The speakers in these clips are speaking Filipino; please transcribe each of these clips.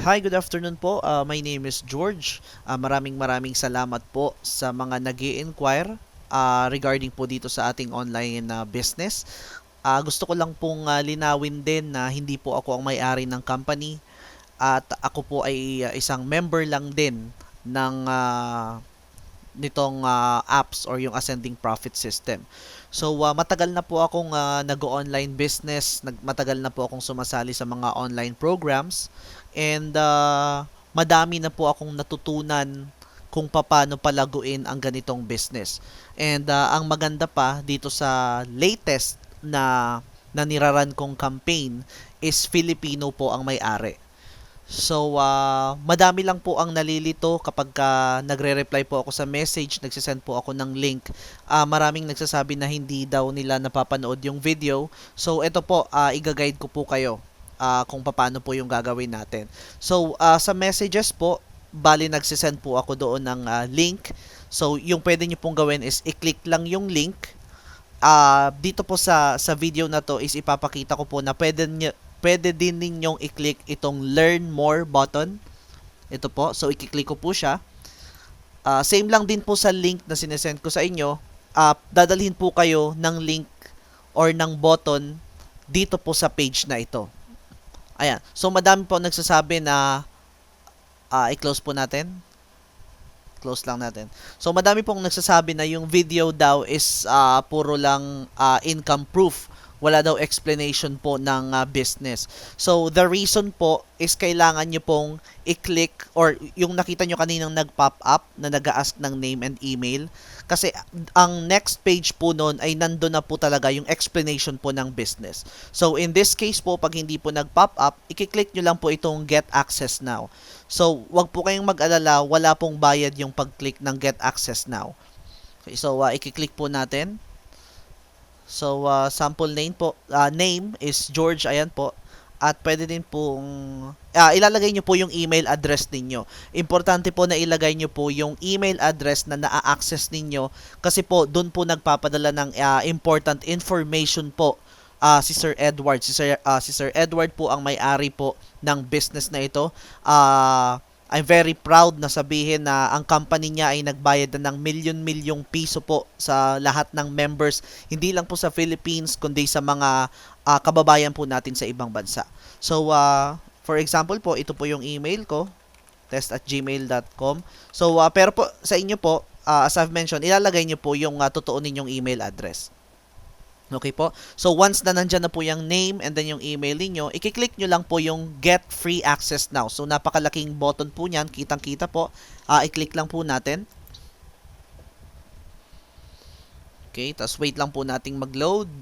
Hi, good afternoon po. My name is George. Maraming salamat po sa mga nag-i-inquire regarding po dito sa ating online business. Gusto ko lang pong linawin din na hindi po ako ang may-ari ng company at ako po ay isang member lang din ng nitong apps or yung Ascending Profit System. So matagal na po akong nag-online business, matagal na po akong sumasali sa mga online programs and madami na po akong natutunan kung paano palaguin ang ganitong business. And ang maganda pa dito sa latest na niraran kong campaign is Filipino po ang may-ari. So, madami lang po ang nalilito kapag nagre-reply po ako sa message, nagsisend po ako ng link. Maraming nagsasabi na hindi daw nila napapanood yung video. So, ito po, iga-guide ko po kayo kung paano po yung gagawin natin. So, sa messages po, bali nagsisend po ako doon ng link. So, yung pwede nyo pong gawin is i-click lang yung link. Dito po sa video na to is ipapakita ko po na pwede din ninyong i-click itong learn more button. Ito po. So, i-click ko po siya. Same lang din po sa link na sinesend ko sa inyo. Dadalhin po kayo ng link or ng button dito po sa page na ito. Ayan. So, madami po nagsasabi na i-close po natin. Close lang natin. So, madami pong nagsasabi na yung video daw is puro lang income proof. Wala daw explanation po ng business. So, the reason po is kailangan nyo pong i-click or yung nakita nyo kaninang nag-pop up na nag-ask ng name and email. Kasi ang next page po nun ay nandun na po talaga yung explanation po ng business. So, in this case po, pag hindi po nag-pop up, i-click nyo lang po itong Get Access Now. So, wag po kayong mag-alala, wala pong bayad yung pag-click ng Get Access Now. Okay, so, i-click po natin. So, sample name is George, ayan po. At pwede din pong, ilalagay nyo po yung email address ninyo. Importante po na ilagay nyo po yung email address na na-access ninyo kasi po, doon po nagpapadala ng important information po si Sir Edward. Si Sir Edward po ang may-ari po ng business na ito. I'm very proud na sabihin na ang company niya ay nagbayad na ng milyon-milyong piso po sa lahat ng members, hindi lang po sa Philippines, kundi sa mga kababayan po natin sa ibang bansa. So, for example po, ito po yung email ko, test@gmail.com. So, pero po, sa inyo po, as I've mentioned, ilalagay nyo po yung totoo ninyong email address. Okay po? So, once na nandyan na po yung name and then yung email niyo, i-click nyo lang po yung Get Free Access Now. So, napakalaking button po niyan. Kitang-kita po. I-click lang po natin. Okay, tapos wait lang po nating mag-load.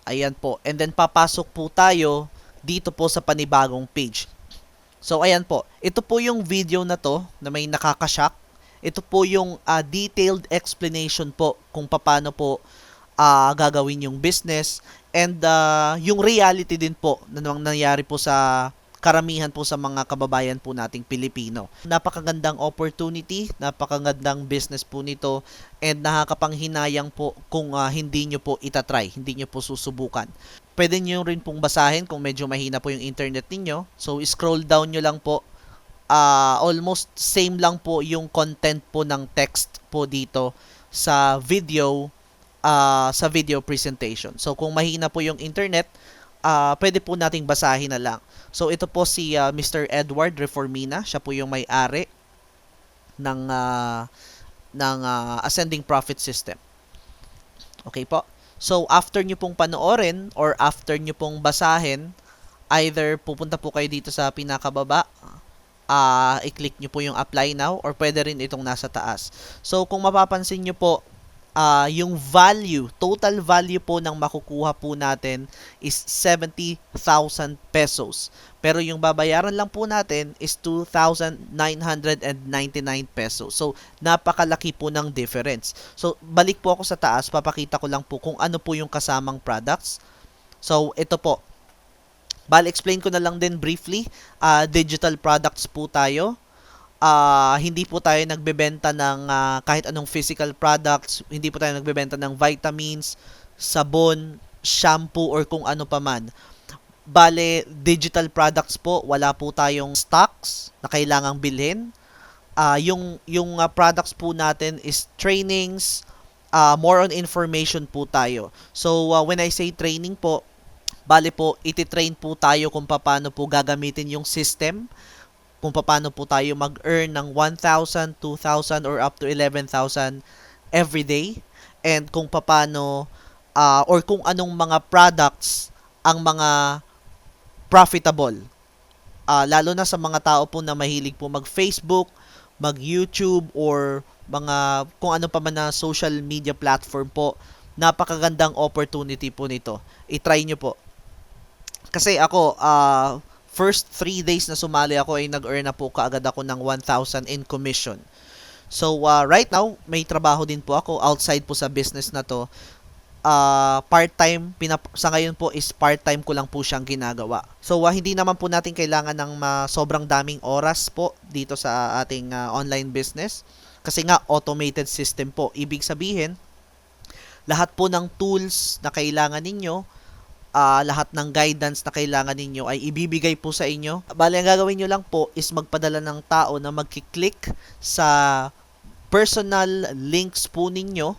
Ayan po. And then, papasok po tayo dito po sa panibagong page. So, ayan po. Ito po yung video na to na may nakakashock. Ito po yung detailed explanation po kung paano po gagawin yung business and yung reality din po na nangyayari po sa karamihan po sa mga kababayan po nating Pilipino. Napakagandang opportunity, napakagandang business po nito and nakakapanghinayang po kung hindi nyo po itatry, hindi nyo po susubukan. Pwede nyo rin pong basahin kung medyo mahina po yung internet ninyo. So, scroll down nyo lang po. Almost same lang po yung content po ng text po dito sa video presentation. So kung mahina po yung internet, pwede po nating basahin na lang. So ito po si Mr. Edward Reformina, siya po yung may-ari ng Ascending Profit System. Okay po. So after nyo pong panoorin or after nyo pong basahin, either pupunta po kayo dito sa pinakababa, i-click nyo po yung apply now or pwede rin itong nasa taas. So, kung mapapansin nyo po, yung value, total value po ng makukuha po natin is 70,000 pesos. Pero yung babayaran lang po natin is 2,999 pesos. So, napakalaki po ng difference. So, balik po ako sa taas, papakita ko lang po kung ano po yung kasamang products. So, ito po. Bali, explain ko na lang din briefly. Digital products po tayo. Hindi po tayo nagbebenta ng kahit anong physical products. Hindi po tayo nagbebenta ng vitamins, sabon, shampoo, or kung ano pa man. Bale, digital products po, wala po tayong stocks na kailangang bilhin. Yung products po natin is trainings, more on information po tayo. So, when I say training po, bale po, iti-train po tayo kung paano po gagamitin yung system, kung paano po tayo mag-earn ng 1,000, 2,000, or up to 11,000 every day, and kung paano, or kung anong mga products ang mga profitable. Lalo na sa mga tao po na mahilig po mag-Facebook, mag-YouTube, or mga kung ano pa man na social media platform po, napakagandang opportunity po nito. I-try nyo po. Kasi ako, first 3 days na sumali ako ay nag-earn na po kaagad ako ng 1,000 in commission. So, right now, may trabaho din po ako outside po sa business na to. Part-time, sa ngayon po is part-time ko lang po siyang ginagawa. So, hindi naman po natin kailangan ng sobrang daming oras po dito sa ating online business. Kasi nga, automated system po. Ibig sabihin, lahat po ng tools na kailangan ninyo, lahat ng guidance na kailangan ninyo ay ibibigay po sa inyo. Bale, ang gagawin nyo lang po is magpadala ng tao na magkiklik sa personal links po ninyo,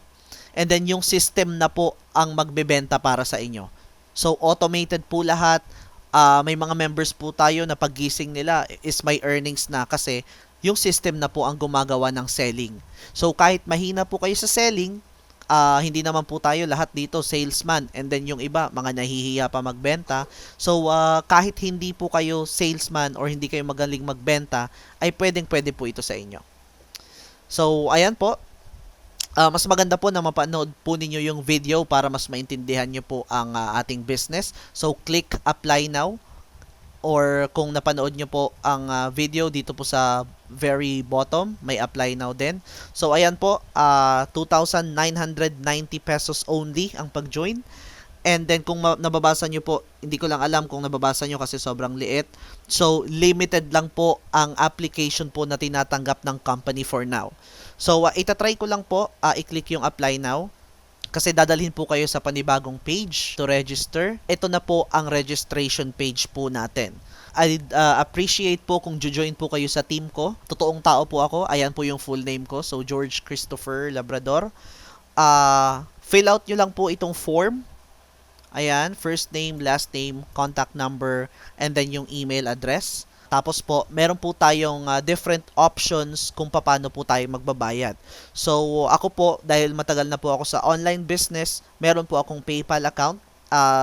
and then yung system na po ang magbebenta para sa inyo. So, automated po lahat. May mga members po tayo na paggising nila is may earnings na kasi yung system na po ang gumagawa ng selling. So, kahit mahina po kayo sa selling, hindi naman po tayo lahat dito salesman, and then yung iba mga nahihiya pa magbenta. So kahit hindi po kayo salesman or hindi kayo magaling magbenta, ay pwede po ito sa inyo. So ayan po, mas maganda po na mapanood po ninyo yung video para mas maintindihan nyo po ang ating business. So click apply now, or kung napanood nyo po ang video dito po sa very bottom, may apply now din. So ayan po, 2,990 pesos only ang pag-join. And then kung nababasa nyo po, hindi ko lang alam kung nababasa nyo kasi sobrang liit. So limited lang po ang application po na tinatanggap ng company for now. So itatry ko lang po, i-click yung apply now. Kasi dadalhin po kayo sa panibagong page to register. Ito na po ang registration page po natin. I'd appreciate po kung join po kayo sa team ko. Totoong tao po ako. Ayan po yung full name ko. So, George Christopher Labrador. Fill out nyo lang po itong form. Ayan, first name, last name, contact number, and then yung email address. Tapos po, meron po tayong different options kung paano po tayo magbabayad. So, ako po, dahil matagal na po ako sa online business, meron po akong PayPal account.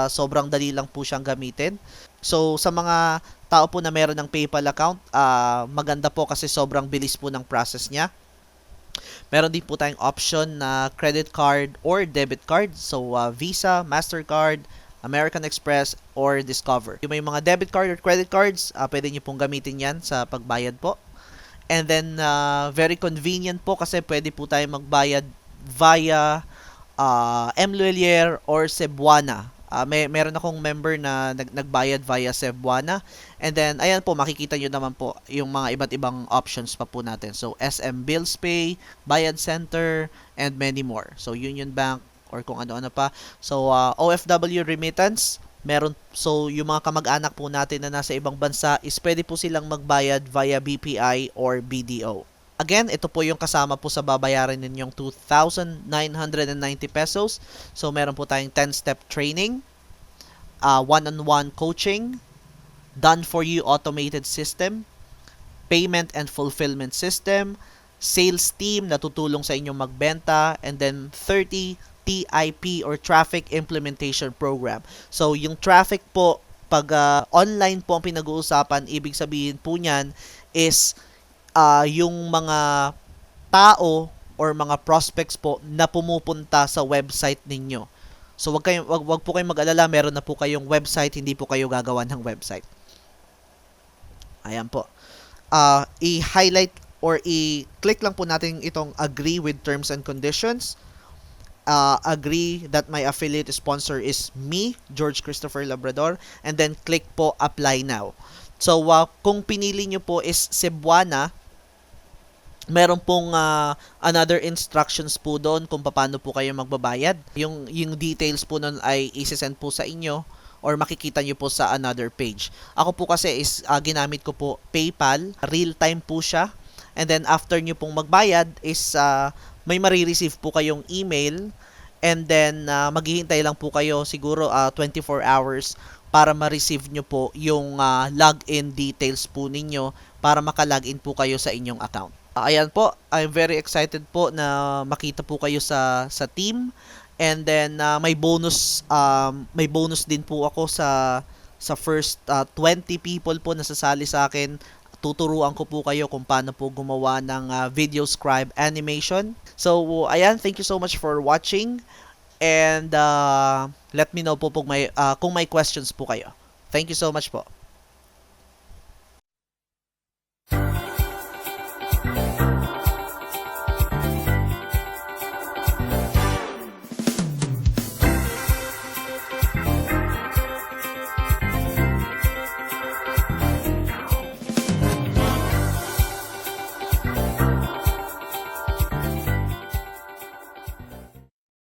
Sobrang dali lang po siyang gamitin. So, sa mga tao po na meron ng PayPal account, maganda po kasi sobrang bilis po ng process niya. Meron din po tayong option na credit card or debit card. So, Visa, Mastercard, American Express, or Discover. Yung may mga debit card or credit cards, pwede nyo pong gamitin yan sa pagbayad po. And then, very convenient po kasi pwede po tayo magbayad via M-Luelier or Cebuana. Meron akong member na nagbayad via Cebuana. And then, ayan po, makikita nyo naman po yung mga iba't ibang options pa po natin. So, SM Bills Pay, Bayad Center, and many more. So, Union Bank, or kung ano-ano pa. So, OFW remittance, meron. So, yung mga kamag-anak po natin na nasa ibang bansa is pwede po silang magbayad via BPI or BDO. Again, ito po yung kasama po sa babayaran ninyong 2,990 pesos. So, meron po tayong 10-step training, one-on-one coaching, done-for-you automated system, payment and fulfillment system, sales team na tutulong sa inyong magbenta, and then 30 TIP or Traffic Implementation Program. So, yung traffic po, pag online po ang pinag-uusapan, ibig sabihin po niyan is yung mga tao or mga prospects po na pumupunta sa website ninyo. So, wag po kayong mag-alala, meron na po kayong website, hindi po kayo gagawa ng website. Ayan po. I-highlight or i-click lang po natin itong agree with terms and conditions. Agree that my affiliate sponsor is me, George Christopher Labrador, and then click po apply now. So, kung pinili nyo po is Cebuana, meron pong another instructions po doon kung paano po kayo magbabayad. Yung details po nun ay isi-send po sa inyo, or makikita nyo po sa another page. Ako po kasi is ginamit ko po PayPal, real time po siya. And then after nyo pong magbayad is may marireceive po kayong email, and then maghihintay lang po kayo siguro 24 hours para ma-receive nyo po yung login details po ninyo para maka-login po kayo sa inyong account. Ayan po, I'm very excited po na makita po kayo sa team. And then may bonus din po ako sa first 20 people po na sasali sa akin. Tuturuan ko po kayo kung paano po gumawa ng video scribe animation. So ayan, thank you so much for watching, and let me know po kung may questions po kayo. Thank you so much po.